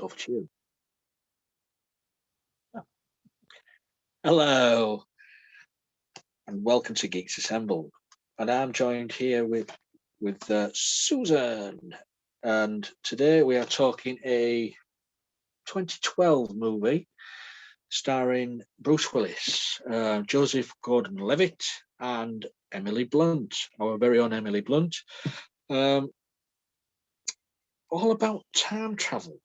Over to you. Hello, and welcome to Geeks Assembled. And I'm joined here with Susan. And today we are talking a 2012 movie starring Bruce Willis, Joseph Gordon-Levitt, and Emily Blunt, our very own Emily Blunt. All about time travel.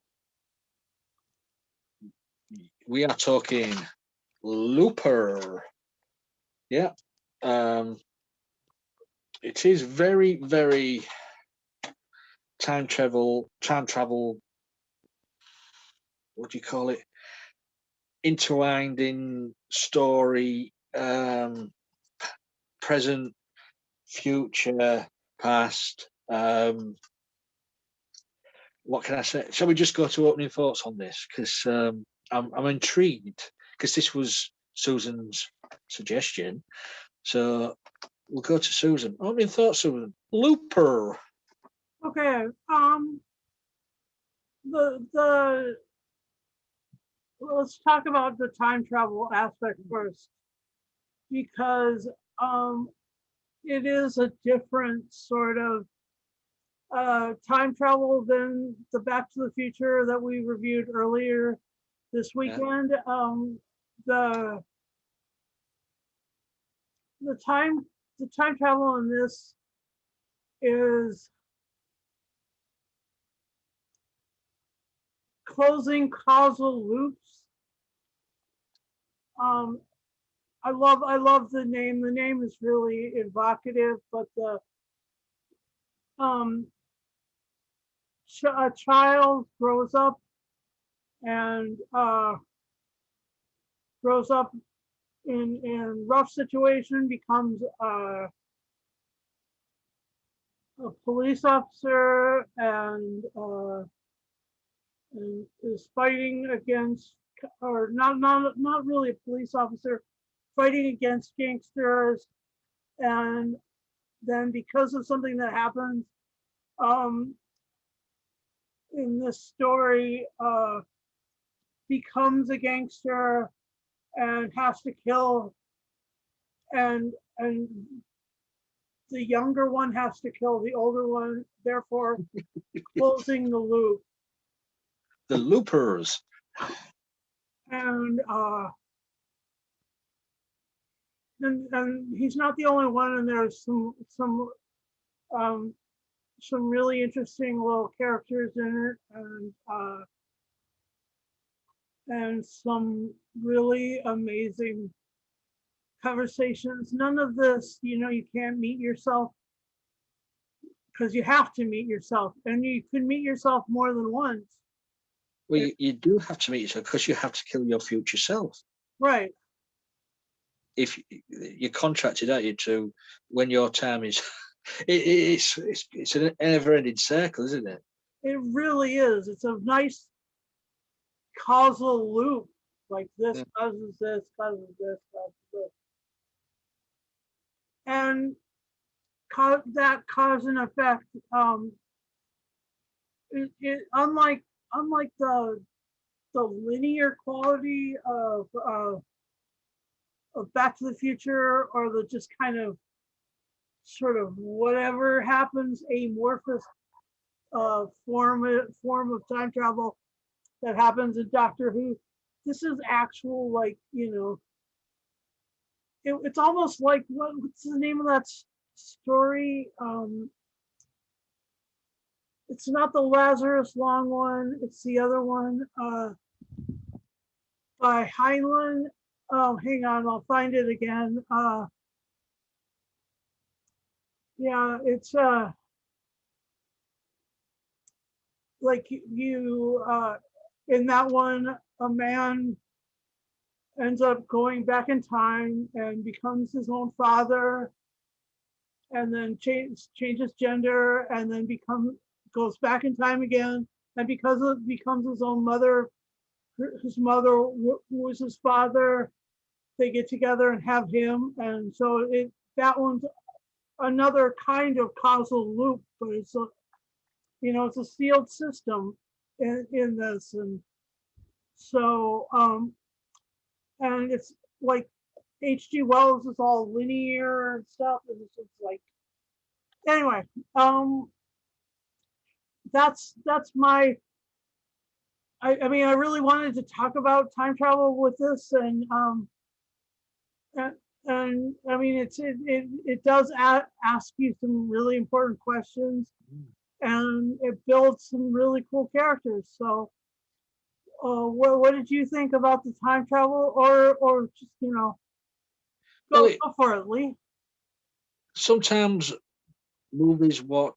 We are talking Looper. Yeah. It is very, very time travel, what do you call it? Intertwined in story, present, future, past. What can I say? Shall we just go to opening thoughts on this? Because I'm intrigued, because this was Susan's suggestion. So we'll go to Susan. Opening thoughts, Susan. Looper. Okay. Let's talk about the time travel aspect first, because it is a different sort of time travel than the Back to the Future that we reviewed earlier this weekend. Yeah. The time travel in this is closing causal loops. I love the name. The name is really evocative, but a child grows up in rough situation, becomes a police officer, and is fighting against, or not really a police officer, fighting against gangsters. And then because of something that happens in this story, becomes a gangster and has to kill, and the younger one has to kill the older one, therefore closing the loop. The Loopers. And he's not the only one, and there's some really interesting little characters in it, and some really amazing conversations. None of this, you can't meet yourself, because you have to meet yourself, and you can meet yourself more than once. Well, you do have to meet yourself, because you have to kill your future self. Right. If you're contracted, aren't you, to, when your time is, it's an never-ending circle, isn't it? It really is. It's a nice causal loop, like this causes this, causes this, causes this. And that cause and effect, it unlike the linear quality of Back to the Future, or the just kind of sort of whatever happens amorphous form of time travel that happens in Doctor Who. This is actual, like, it's almost like, what's the name of that story? It's not the Lazarus Long one, it's the other one, by Heinlein. Oh, hang on, I'll find it again. Yeah, it's like you in that one, a man ends up going back in time and becomes his own father, and then changes gender, and then goes back in time again, and becomes his own mother. His mother, who was his father, they get together and have him, and so that one's another kind of causal loop, but it's a sealed system. in this, and so and it's like H.G. Wells is all linear and stuff, and it's just like anyway. That's my. I mean, I really wanted to talk about time travel with this, and, and I mean, it does ask you some really important questions, and it builds some really cool characters. So, what did you think about the time travel, or just Well, go for it, Lee? sometimes movies what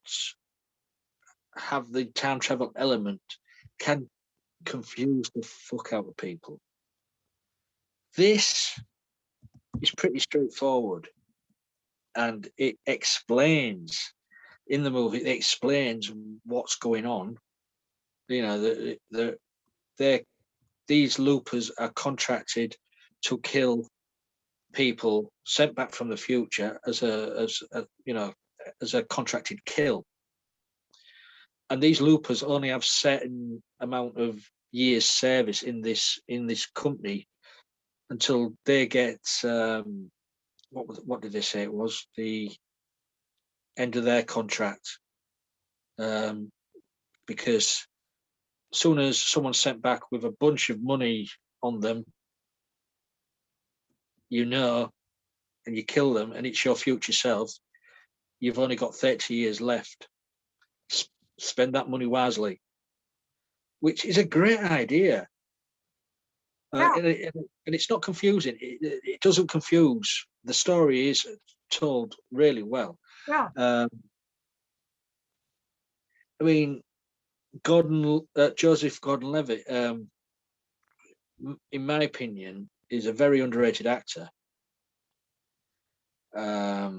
have the time travel element can confuse the fuck out of people. This is pretty straightforward, and it explains in the movie. It explains what's going on. You know, these loopers are contracted to kill people sent back from the future as a contracted kill. And these loopers only have certain amount of years service in this company until they get what did they say it was, the end of their contract, because as soon as someone's sent back with a bunch of money on them, and you kill them, and it's your future self, you've only got 30 years left. Spend that money wisely, which is a great idea. Yeah. And it's not confusing. It doesn't confuse. The story is told really well. Yeah. I mean, Joseph Gordon-Levitt, in my opinion, is a very underrated actor.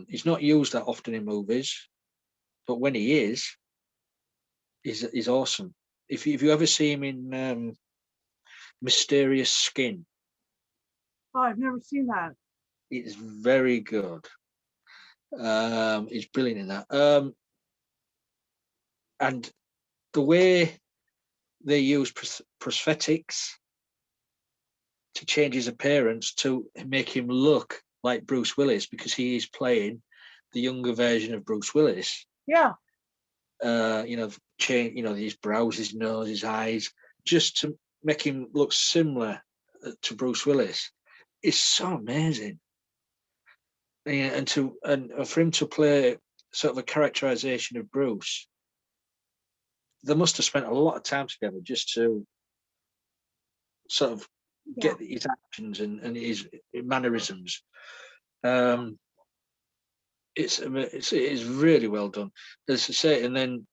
He's not used that often in movies, but when he is, he's awesome. If you ever see him in Mysterious Skin, Oh, I've never seen that. it's very good. He's brilliant in that. And the way they use prosthetics to change his appearance to make him look like Bruce Willis, because he is playing the younger version of Bruce Willis. Yeah. Change, his brows, his nose, his eyes, just to make him look similar to Bruce Willis. It's so amazing. And for him to play sort of a characterization of Bruce, they must have spent a lot of time together just to sort of get his actions and his mannerisms. It's really well done, as I say. And then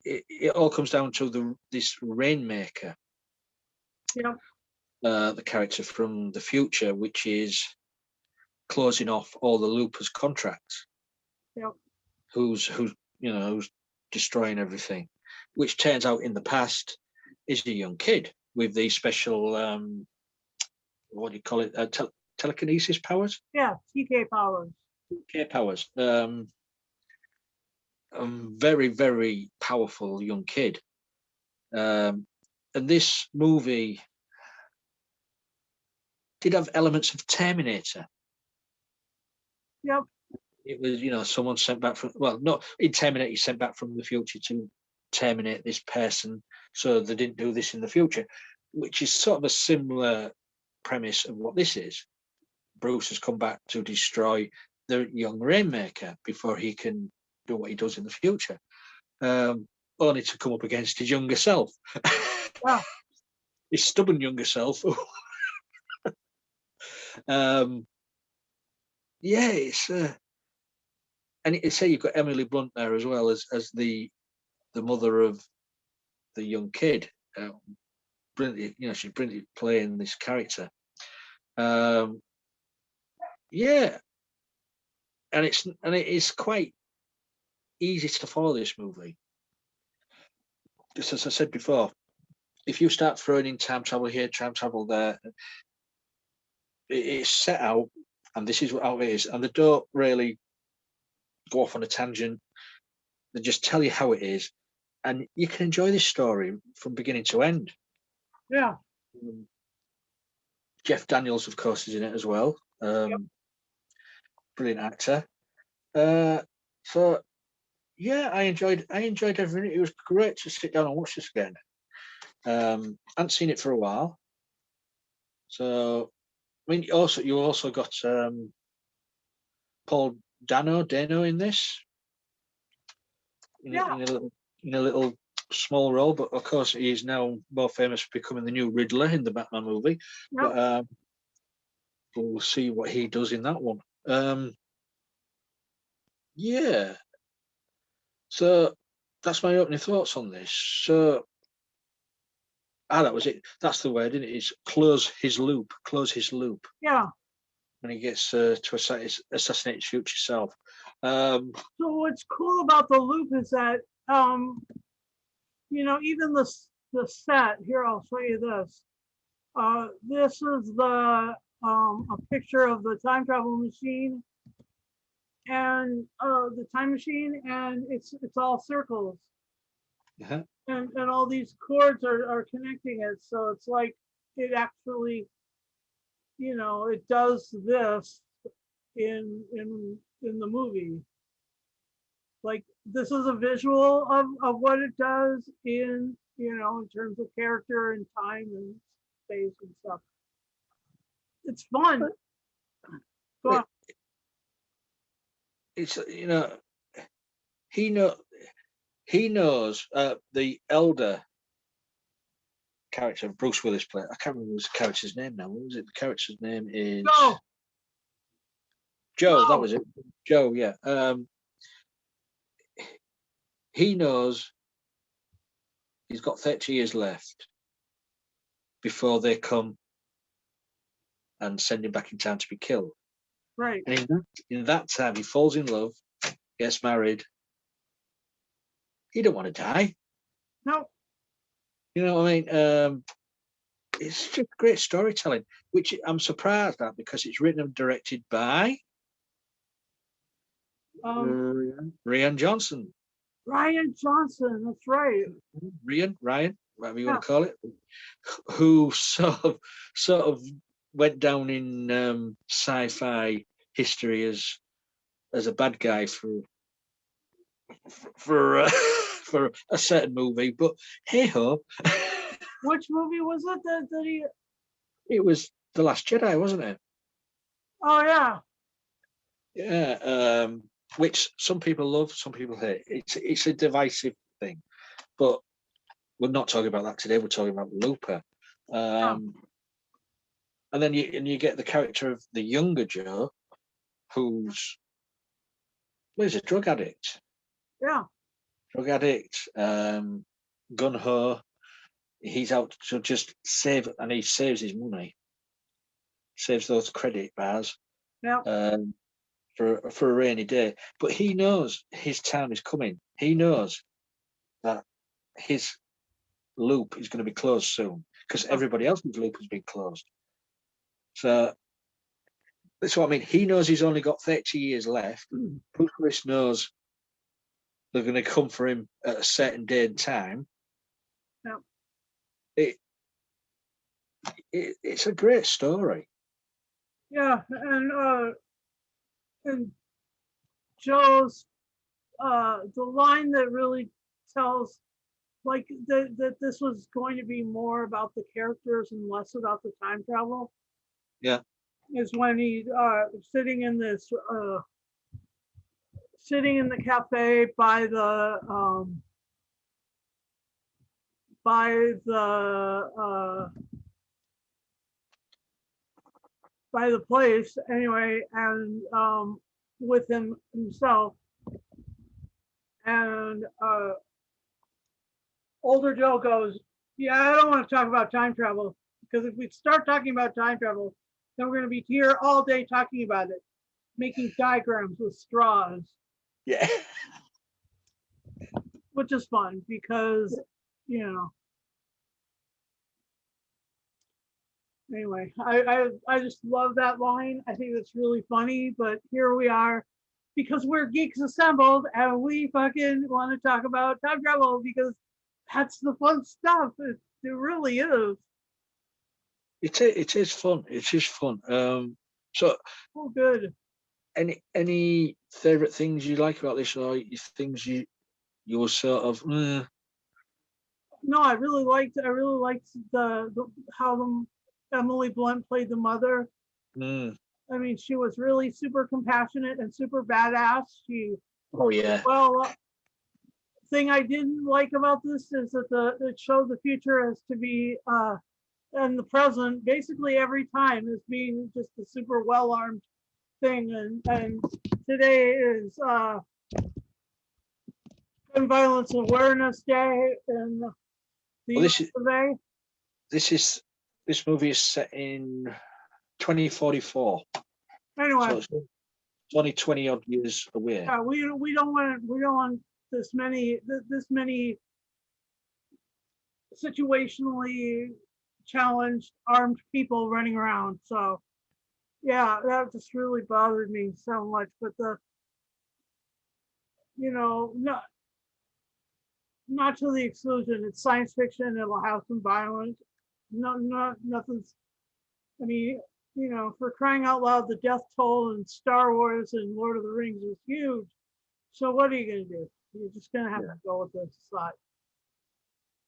it all comes down to this Rainmaker, the character from the future, which is closing off all the loopers' contracts. Who's destroying everything, which turns out in the past is a young kid with these special what do you call it, telekinesis powers. TK powers. TK powers. Very, very powerful young kid. And this movie did have elements of Terminator. Yep. It was, someone sent back from, well, not in Terminator, he's sent back from the future to terminate this person, so they didn't do this in the future, which is sort of a similar premise of what this is. Bruce has come back to destroy the young Rainmaker before he can do what he does in the future, only to come up against his younger self. Wow. His stubborn younger self. It's and it's say you've got Emily Blunt there as well as the mother of the young kid. Brilliant, she's brilliant playing this character. And it is quite easy to follow this movie. Just as I said before, if you start throwing in time travel here, time travel there, it's set out, and this is how it is, and they don't really go off on a tangent. They just tell you how it is, and you can enjoy this story from beginning to end. Yeah. Jeff Daniels, of course, is in it as well. Brilliant actor. So yeah, I enjoyed everything. It was great to sit down and watch this again. Hadn't seen it for a while. So I mean, you also got Paul Dano in this. In a little small role, but of course he is now more famous for becoming the new Riddler in the Batman movie. Yep. But we'll see what he does in that one. Yeah. So that's my opening thoughts on this. So that was it. That's the word, isn't it? It's close his loop. Close his loop. Yeah. When he gets to assassinate his future self. So what's cool about the loop is that even the set here, I'll show you this. This is a picture of the time travel machine and the time machine, and it's all circles. Uh-huh. And all these cords are connecting it, so it's like it actually, it does this in the movie. Like this is a visual of what it does in terms of character and time and space and stuff. It's fun. But it's he knows the elder character Bruce Willis played. I can't remember his character's name now. What was it? The character's name is Joe. That was it. Joe. Yeah. He knows he's got 30 years left before they come and send him back in time to be killed. Right. And in that time, he falls in love, gets married. He don't want to die. No. You know what I mean? It's just great storytelling, which I'm surprised at because it's written and directed by Rian Johnson. Ryan Johnson, that's right. Ryan, whatever you want to call it, who sort of went down in sci-fi history as a bad guy for for a certain movie. But hey ho, which movie was it that he? It was The Last Jedi, wasn't it? Oh yeah. Yeah. Which some people love, some people hate. It's a divisive thing, but we're not talking about that today. We're talking about Looper. And then you get the character of the younger Joe, who's a drug addict. Yeah. Drug addict, gun ho. He's out to just save, and he saves his money, saves those credit bars. Yeah. For a rainy day. But he knows his time is coming. He knows that his loop is going to be closed soon because everybody else's loop has been closed. So that's what I mean. He knows he's only got 30 years left. Bruce Willis knows they're going to come for him at a certain day and time. Yeah. It's a great story. Yeah, and Joe's the line that really tells like that this was going to be more about the characters and less about the time travel. Yeah. Is when he's sitting in the cafe by the place anyway, and with himself, and older Joe goes, yeah, I don't want to talk about time travel, because if we start talking about time travel, then we're going to be here all day talking about it, making diagrams with straws. Yeah. Which is fun because, anyway, I just love that line. I think it's really funny, but here we are because we're geeks assembled and we fucking want to talk about time travel because that's the fun stuff. It really is. It is fun. It is fun. So Oh, good. any favorite things you like about this, or things you were sort of No, I really liked the how Emily Blunt played the mother. I mean, she was really super compassionate and super badass. oh yeah. Well, thing I didn't like about this is that it showed the future as to be and the present basically every time as being just a super well armed thing, and today is Gun Violence Awareness Day and the Well, day. this movie is set in 2044, Anyway, so it's only 20 odd years away. yeah, we don't want this many situationally challenged armed people running around. So yeah, that just really bothered me so much. But not to the exclusion. It's science fiction. It'll have some violence. Nothing's. I mean, for crying out loud, the death toll in Star Wars and Lord of the Rings is huge. So what are you going to do? You're just going to have to go with this side.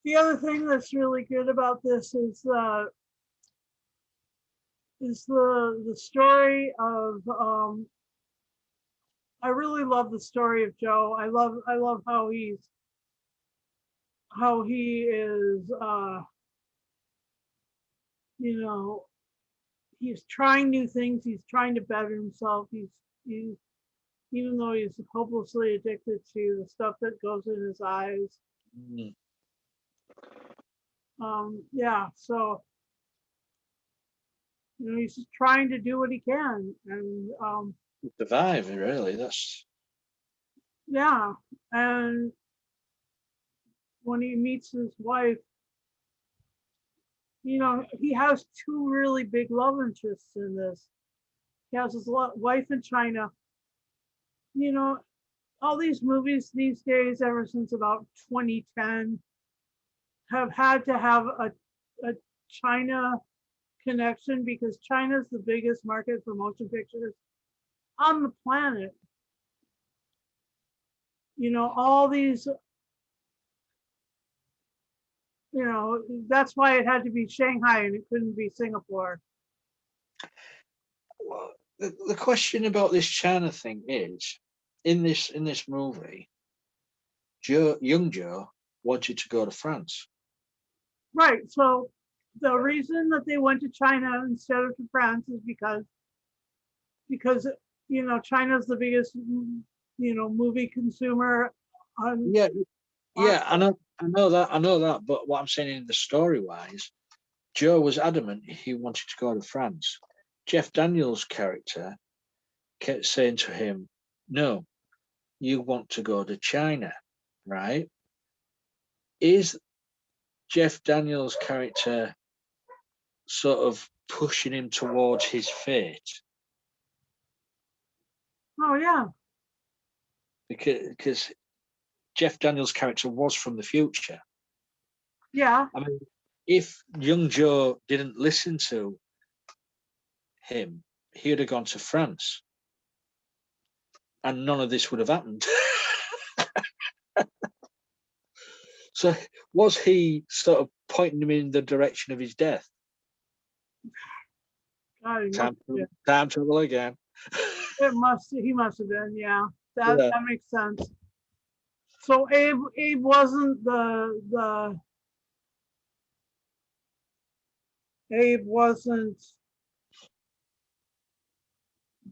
The other thing that's really good about this is the story of. I really love the story of Joe. I love how he is. He's trying new things. He's trying to better himself. He's even though he's hopelessly addicted to the stuff that goes in his eyes. Yeah, so he's just trying to do what he can, and Survive, really. That's yeah. And when he meets his wife, he has two really big love interests in this. He has his wife in China. All these movies these days, ever since about 2010, have had to have a China connection because China's the biggest market for motion pictures on the planet. All these, that's why it had to be Shanghai and it couldn't be Singapore. well, the question about this China thing is, in this movie, young Joe wanted to go to France. Right. So the reason that they went to China instead of to France is because China's the biggest movie consumer. Yeah, I know that. But what I'm saying in the story wise, Joe was adamant he wanted to go to France. Jeff Daniels' character kept saying to him, "No, you want to go to China, right?" Is Jeff Daniels' character sort of pushing him towards his fate? Oh yeah. Because Jeff Daniels' character was from the future. Yeah. I mean, if young Joe didn't listen to him, he would have gone to France, and none of this would have happened. So, was he sort of pointing him in the direction of his death? God, Time travel again. he must have been, yeah. That makes sense. So Abe wasn't Abe wasn't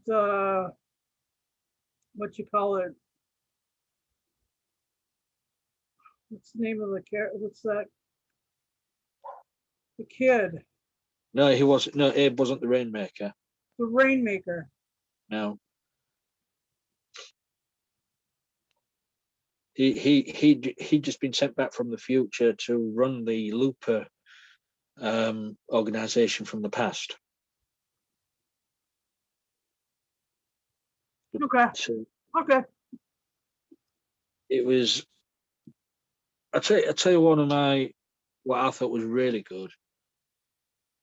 the what you call it. What's the name of the character? What's that? The kid. No, he wasn't. No, Abe wasn't the Rainmaker. The Rainmaker. No. He'd just been sent back from the future to run the Looper organization from the past. Okay. Okay. It was. I tell you, one of my what I thought was really good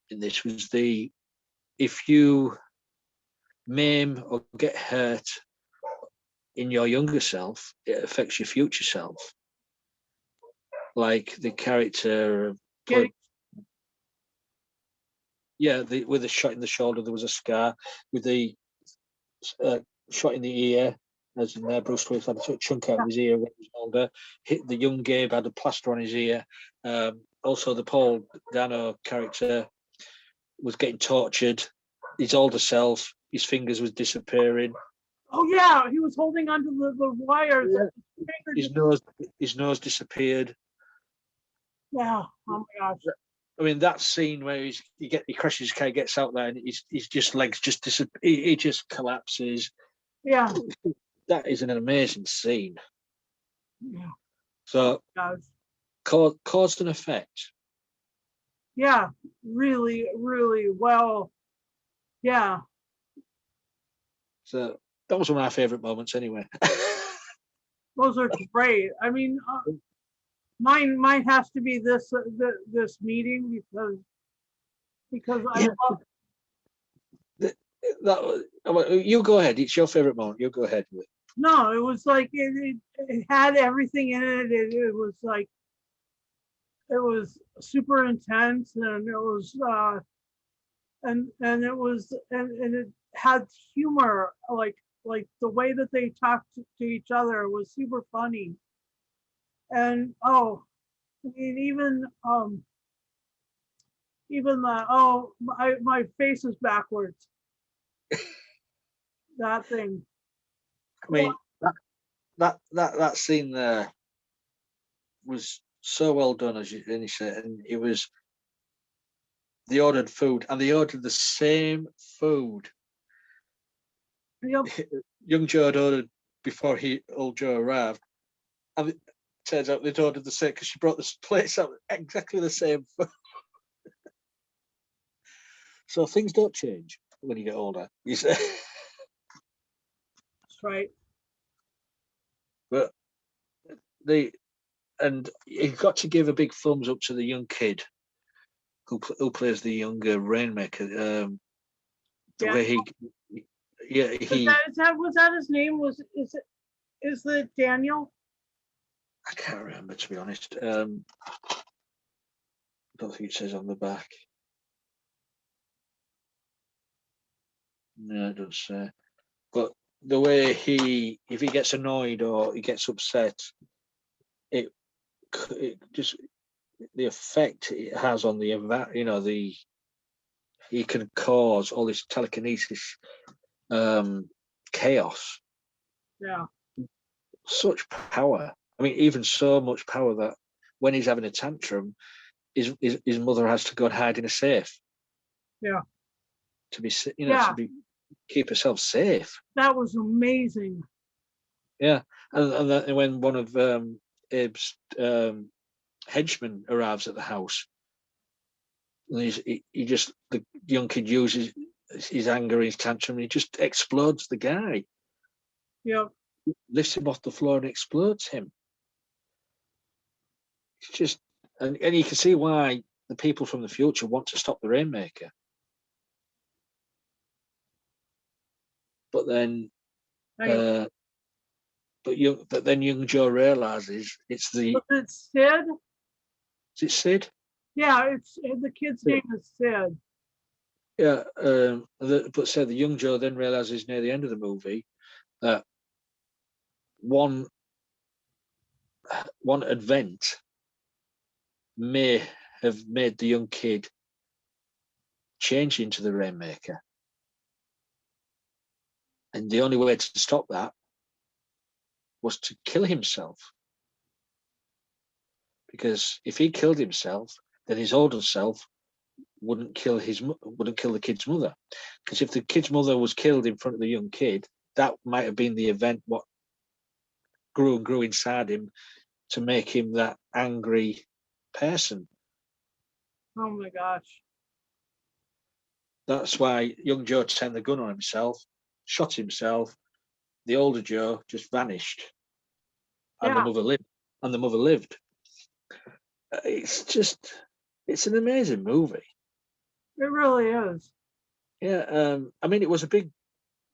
in this was the if you maim or get hurt in your younger self, it affects your future self. Like the character played, Getting, yeah, with a shot in the shoulder, there was a scar. With the uh, shot in the ear, as in there, Bruce Willis had a chunk out yeah. of his ear when he was older. Hit the young Gabe had a plaster on his ear. Also, the Paul Dano character was getting tortured. His older self, his fingers was disappearing. Oh yeah, he was holding onto the wires. Yeah. His finger His just, nose, his nose disappeared. yeah. Oh my gosh. I mean, that scene where he crashes his car, gets out there, and his just legs just disappear. He just collapses. Yeah. That is an amazing scene. Yeah. So Gosh. cause and effect. Yeah. Really, really well. Yeah. So that was one of my favourite moments, anyway. Those are great. I mean, mine has to be this meeting because I Yeah, love. you go ahead. It's your favourite moment. You go ahead with it. No, it was like it had everything in it. It was like it was super intense, and it was and it was and it had humor, like the way that they talked to each other was super funny. And oh, I mean, even the my face is backwards, that thing. I mean, that scene there was so well done, as you said, and it was. They ordered food, and they ordered the same food Yep. young Joe had ordered before old Joe arrived. And it turns out they'd ordered the same because she brought this place out exactly the same food. So things don't change when you get older, you say. That's right. But the and you've got to give a big thumbs up to the young kid who plays the younger Rainmaker. The Yeah. way yeah, Was that his name? Is it Daniel? I can't remember, to be honest. I don't think it says on the back. No, it doesn't say. But the way if he gets annoyed or he gets upset, it just the effect it has on the he can cause all this telekinesis chaos, Yeah. such power. I mean, even so much power that when he's having a tantrum, his mother has to go and hide in a safe Yeah. to be Yeah. keep herself safe. That was amazing. Yeah, and when one of Abe's henchmen arrives at the house, and the young kid uses his anger, his tantrum, and he just explodes the guy, Yep. lifts him off the floor and explodes him. It's just, and you can see why the people from the future want to stop the Rainmaker. But then, Anyway, but then young Joe realizes it's was it Sid? is it Sid? Yeah, it's the kid's name is Sid. Yeah, but the young Joe then realizes near the end of the movie that one one event may have made the young kid change into the Rainmaker, and the only way to stop that was to kill himself. Because if he killed himself, then his older self wouldn't kill the kid's mother. Because if the kid's mother was killed in front of the young kid, that might have been the event what grew and grew inside him to make him that angry person. Oh my gosh. That's why young Joe turned the gun on himself, shot himself, the older Joe just vanished, and Yeah. the mother lived. And the mother lived. It's an amazing movie. It really is. Yeah, I mean, it was a big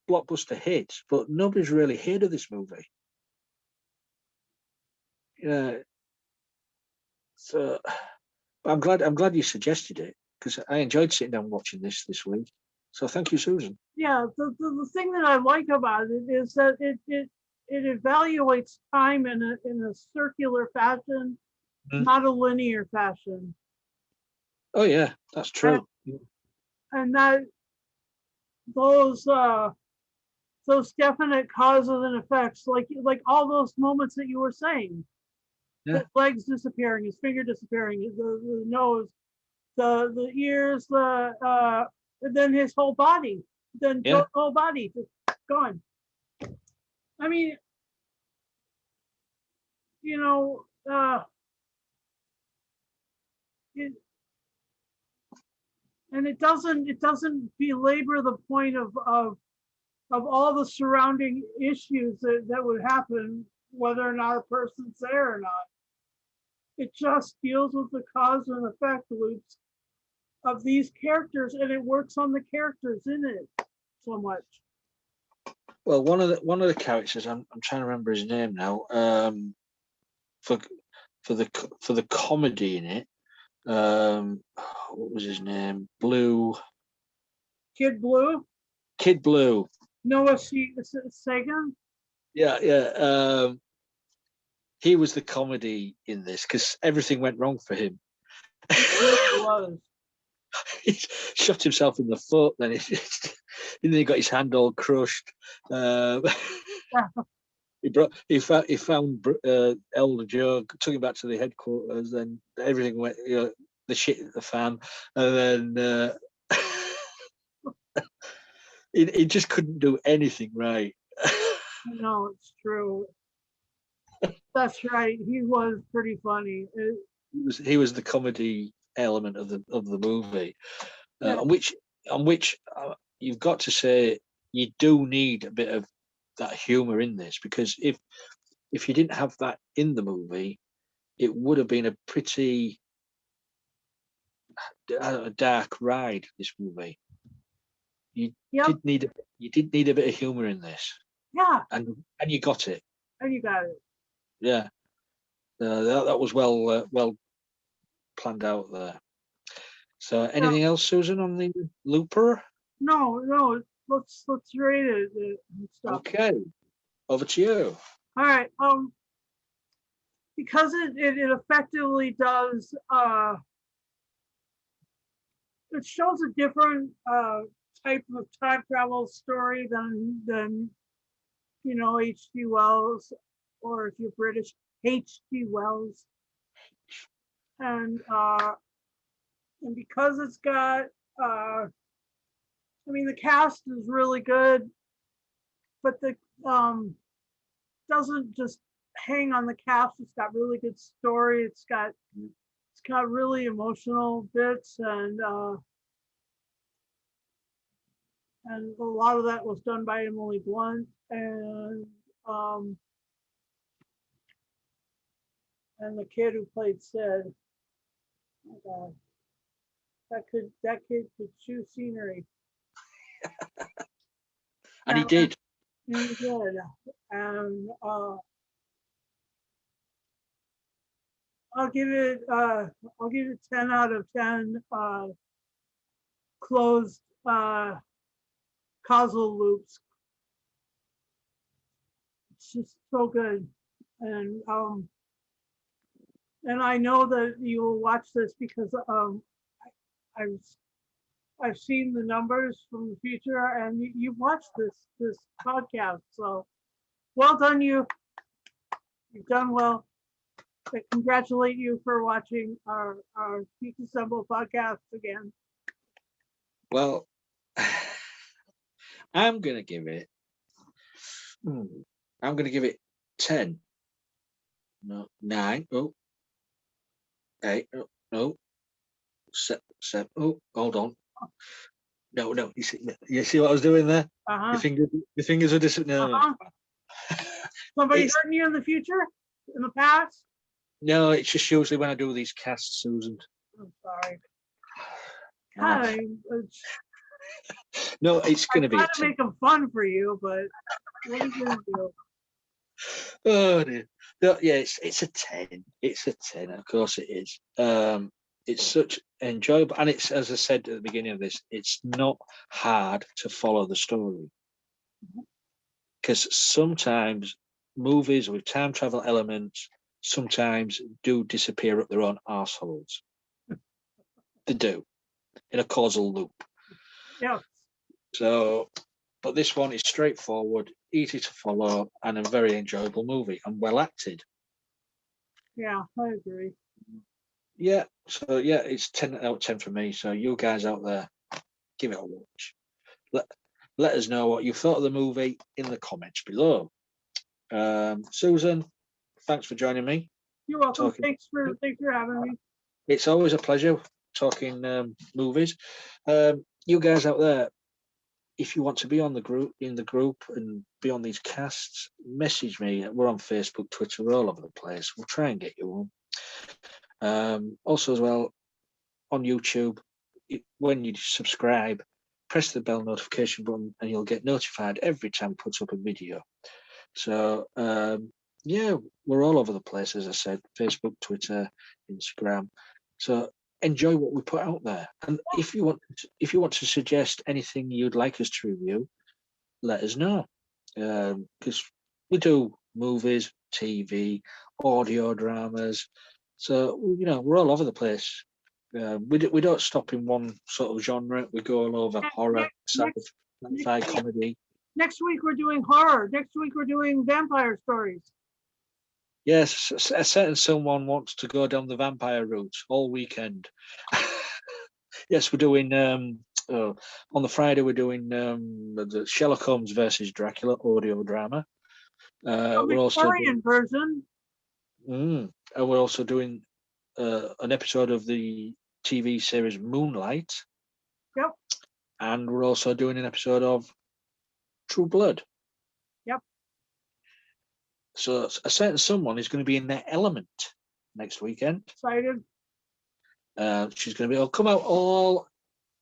blockbuster hit, but nobody's really heard of this movie. Yeah, so I'm glad you suggested it, because I enjoyed sitting down watching this week. So thank you, Susan. Yeah, the thing that I like about it is that it evaluates time in a circular fashion, Mm. not a linear fashion. Oh yeah, that's true. And that those definite causes and effects, like all those moments that you were saying, Yeah. his legs disappearing, his finger disappearing, the nose, the ears, and then his whole body, then Yeah. whole body just gone. I mean, you know, it, and it doesn't belabor the point of all the surrounding issues that would happen whether or not a person's there or not. It just deals with the cause and effect loops of these characters, and it works on the characters in it so much. Well, one of the characters, I'm trying to remember his name now. For the comedy in it, what was his name? Blue. Kid Blue, Kid Blue. Noah Sagan. Yeah, yeah. He was the comedy in this because everything went wrong for him. It really was. He shot himself in the foot, then he got his hand all crushed. He found Elder Joe, took him back to the headquarters, then everything went, the shit hit the fan, and then he just couldn't do anything right. No, it's true. That's right. He was pretty funny. He was the comedy element of the movie, Yeah. on which you've got to say you do need a bit of that humor in this, because if you didn't have that in the movie, it would have been a pretty dark ride. This movie, you Yep. did need a bit of humor in this, Yeah. and you got it. And you got it. Yeah, that was well planned out there. So, anything else, Susan, on the Looper? No. Let's rate it and stuff. Okay, over to you. All right. Because it effectively does it shows a different type of time travel story than H.G. Wells, or if you're British, H.G. Wells, and because it's got the cast is really good, but the doesn't just hang on the cast. It's got really good story. It's got really emotional bits, and a lot of that was done by Emily Blunt, and the kid who played Sid. Oh God, that kid could chew scenery. And he did. And he did. And I'll give it 10 out of 10 closed causal loops. It's just so good. And I know that you will watch this because I've seen the numbers from the future, and you've watched this podcast. So well done, you. You've done well. I congratulate you for watching our Geek Assemble podcast again. Well, I'm gonna give it 10. No, 9. Oh, 8. Oh, no, 7. Oh, hold on. No. You see what I was doing there? Uh-huh. Your fingers were disappearing. No. Uh-huh. Somebody It's, hurting you in the future, in the past? no, it's just usually when I do these casts, Susan. I'm sorry. Uh, God, no, it's I going to be try a to 10. make them fun for you, but what are you gonna do? Oh dear. No, yeah, it's a 10. It's a 10. Of course it is. It's such enjoyable, and it's, as I said at the beginning of this, it's not hard to follow the story, because sometimes movies with time travel elements sometimes do disappear up their own arseholes. They do, in a causal loop. Yeah, So, but this one is straightforward, easy to follow, and a very enjoyable movie, and well acted. yeah, I agree. Yeah, so yeah, it's 10 out of 10 for me. So you guys out there, give it a watch. Let, let us know what you thought of the movie in the comments below. Susan, thanks for joining me. You're welcome. Talking. Thanks for having me. It's always a pleasure talking movies. You guys out there, if you want to be on the group, and be on these casts, message me. We're on Facebook, Twitter, we're all over the place. We'll try and get you on. Also, as well, on YouTube, when you subscribe, press the bell notification button, and you'll get notified every time I put up a video. So yeah, we're all over the place, as I said, Facebook, Twitter, Instagram. So enjoy what we put out there, and if you want to suggest anything you'd like us to review, let us know, because we do movies, TV, audio dramas. So we're all over the place. We don't stop in one sort of genre. We go all over horror, sci-fi, comedy. Next week we're doing horror. Next week we're doing vampire stories. Yes, a certain someone wants to go down the vampire route all weekend. Yes, we're doing on the Friday we're doing the Sherlock Holmes versus Dracula audio drama. We're also Victorian version. and we're also doing an episode of the TV series Moonlight. Yep. And we're also doing an episode of True Blood. Yep. So a certain someone is going to be in their element next weekend. Excited. She's going to be come out all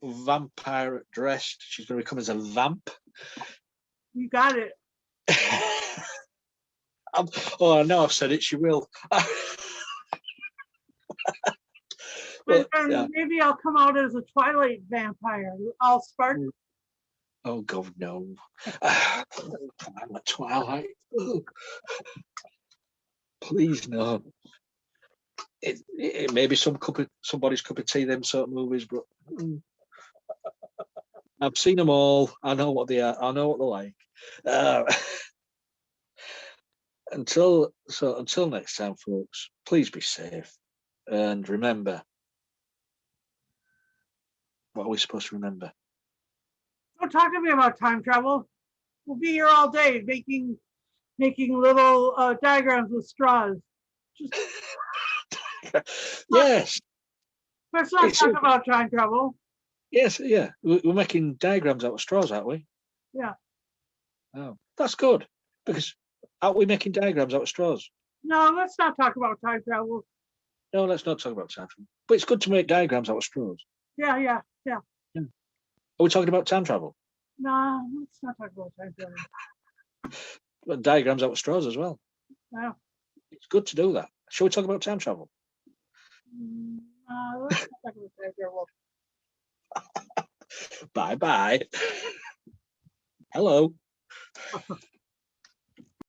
vampire dressed. She's going to come as a vamp. You got it. Oh, I know I've said it. She will. Well, and yeah. maybe I'll come out as a Twilight vampire. I'll spark. Oh God, no! I'm a Twilight. Please no. It may be somebody's cup of tea, them sort of movies, but I've seen them all. I know what they are. I know what they're like. Until next time, folks. Please be safe, and remember, what are we supposed to remember? Don't talk to me about time travel. We'll be here all day making little diagrams with straws. Just Yes. let's not talk about time travel. Yes, yeah. We're making diagrams out of straws, aren't we? Yeah. Oh, that's good, because aren't we making diagrams out of straws? No, let's not talk about time travel. No, let's not talk about time travel. But it's good to make diagrams out of straws. Yeah. Are we talking about time travel? No, let's not talk about time travel. But diagrams out of straws as well. No. It's good to do that. Shall we talk about time travel? Let's not talk about time travel. Bye-bye. Hello.